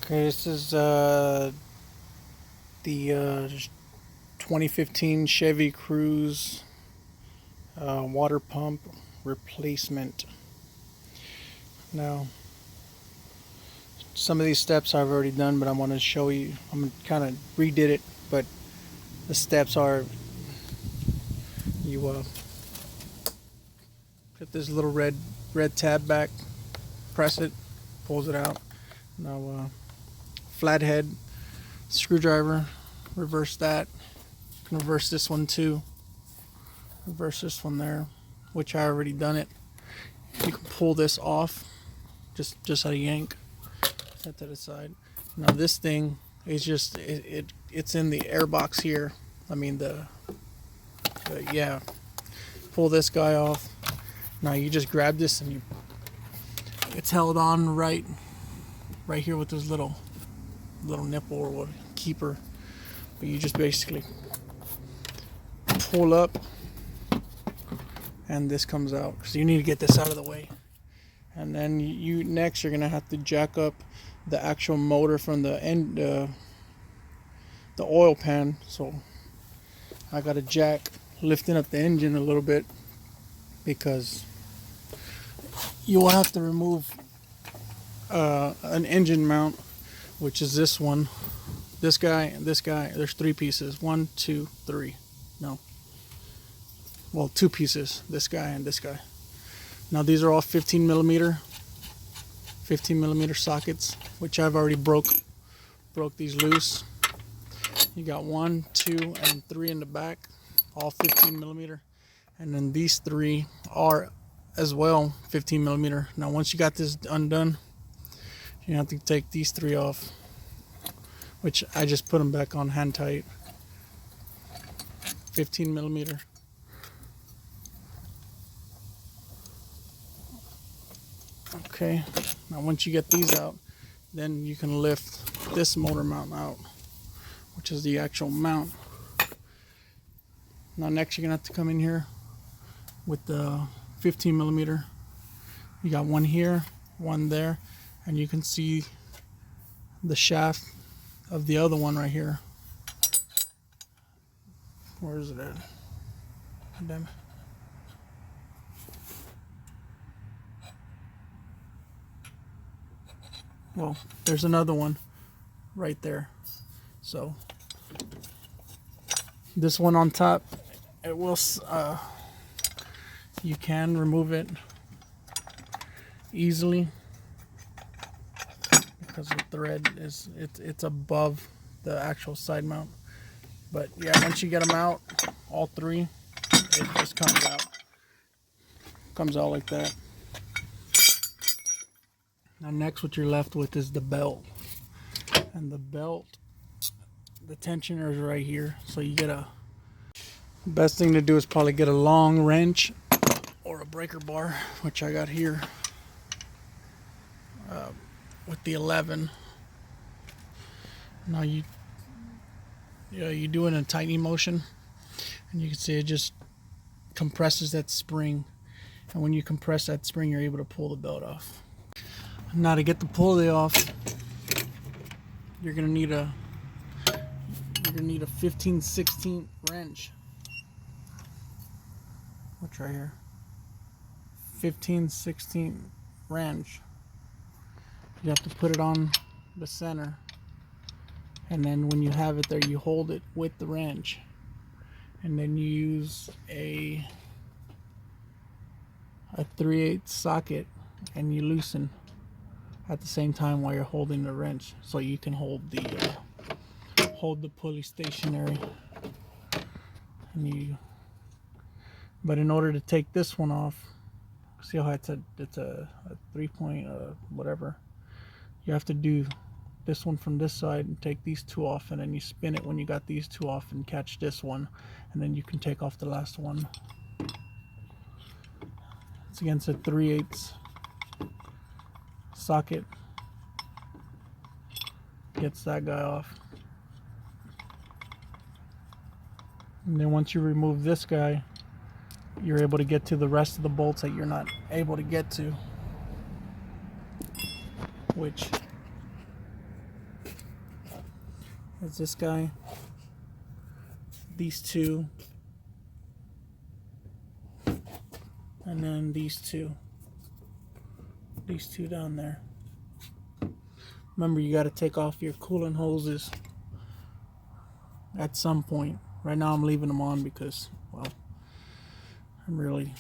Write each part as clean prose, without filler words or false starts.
Okay, this is the 2015 Chevy Cruze water pump replacement. Now, some of these steps I've already done, but I want to show you. I'm kind of redid it, but the steps are: you put this little red tab back, press it, pulls it out. Now, flathead screwdriver, reverse that. You can reverse this one too. Reverse this one there, which I already done it. You can pull this off, just a yank. Set to the side. Now this thing is just it's in the air box here. I mean yeah. Pull this guy off. Now you just grab this and it's held on right here with this little nipple or what keeper. But you just basically pull up and this comes out. So you need to get this out of the way. And then next you're gonna have to jack up the actual motor from the end, the oil pan. So I got a jack lifting up the engine a little bit because you will have to remove an engine mount, which is this one, this guy, and this guy. There's 3 pieces. 1, 2, 3. No. Well, 2 pieces. This guy and this guy. Now these are all 15 millimeter sockets, which I've already broke these loose. You got 1, 2, and 3 in the back, all 15 millimeter, and then these 3 are as well 15 millimeter. Now once you got this undone, you have to take these 3 off, which I just put them back on hand tight. 15 millimeter. Okay, now once you get these out, then you can lift this motor mount out, which is the actual mount. Now next you're gonna have to come in here with the 15 millimeter. You got 1 here, 1 there, and you can see the shaft of the other one right here. Where is it at? Damn it. Well, there's another one right there. So this one on top, it will you can remove it easily because the thread is it's above the actual side mount. But yeah, once you get them out, all 3, it just comes out like that. Now next what you're left with is the belt. And the belt, the tensioner is right here. So you get best thing to do is probably get a long wrench or a breaker bar, which I got here with the 11. Now you do it in a tightening motion, and you can see it just compresses that spring. And when you compress that spring, you're able to pull the belt off. Now to get the pulley off, you're gonna need a 15/16 wrench. What's right here? 15/16 wrench. You have to put it on the center, and then when you have it there, you hold it with the wrench, and then you use a 3/8 socket, and you loosen at the same time while you're holding the wrench, so you can hold the pulley stationary. But in order to take this one off, see how it's a 3-point whatever. You have to do this one from this side and take these 2 off, and then you spin it when you got these 2 off and catch this one, and then you can take off the last one. It's against a 3/8 socket. Gets that guy off. And then once you remove this guy, you're able to get to the rest of the bolts that you're not able to get to, which That's this guy, these two, and then these two down there. Remember, you got to take off your coolant hoses at some point. Right now I'm leaving them on because, well, I really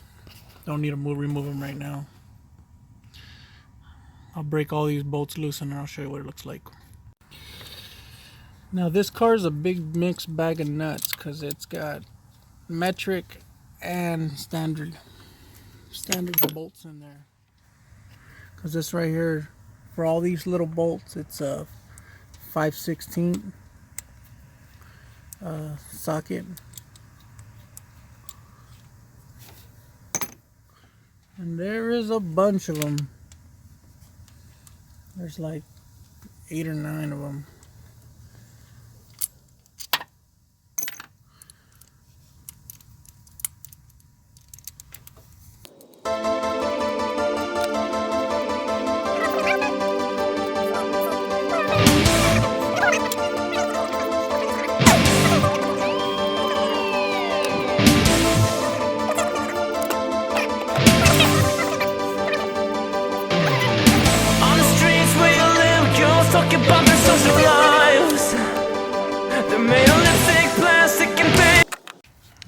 don't need to remove them right now. I'll break all these bolts loose and I'll show you what it looks like. Now this car is a big mixed bag of nuts because it's got metric and standard bolts in there. Because this right here, for all these little bolts, it's a 5/16 socket. And there is a bunch of them. There's like 8 or 9 of them.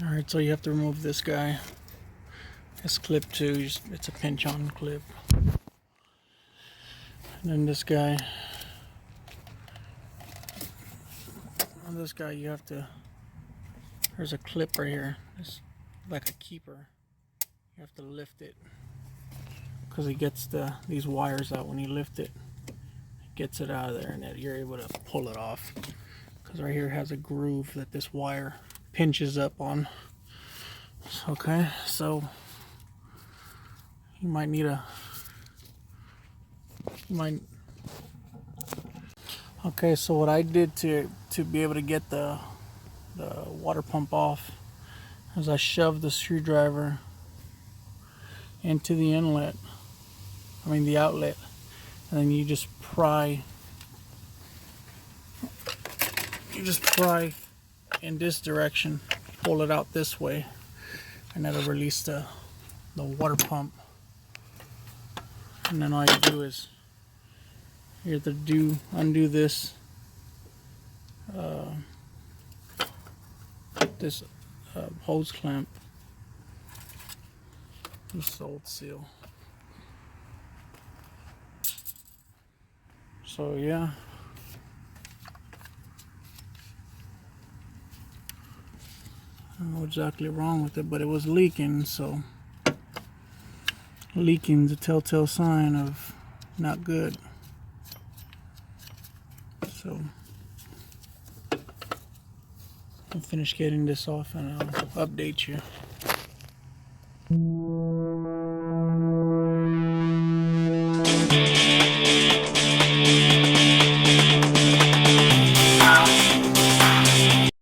Alright, so you have to remove this guy. This clip too, it's a pinch on clip. And then this guy. On this guy you have to, there's a clip right here. It's like a keeper. You have to lift it. Because it gets these wires out when you lift it. It gets it out of there and then you're able to pull it off. Because right here it has a groove that this wire pinches up on. Okay, so you might need okay, so what I did to be able to get the water pump off is I shoved the screwdriver into the inlet, the outlet, and then you just pry in this direction, pull it out this way, and that'll release the water pump. And then all you do is you have to undo this hose clamp. This old seal. So yeah. I don't know exactly wrong with it, but it was leaking, so leaking's a telltale sign of not good. So I'll finish getting this off and I'll update you.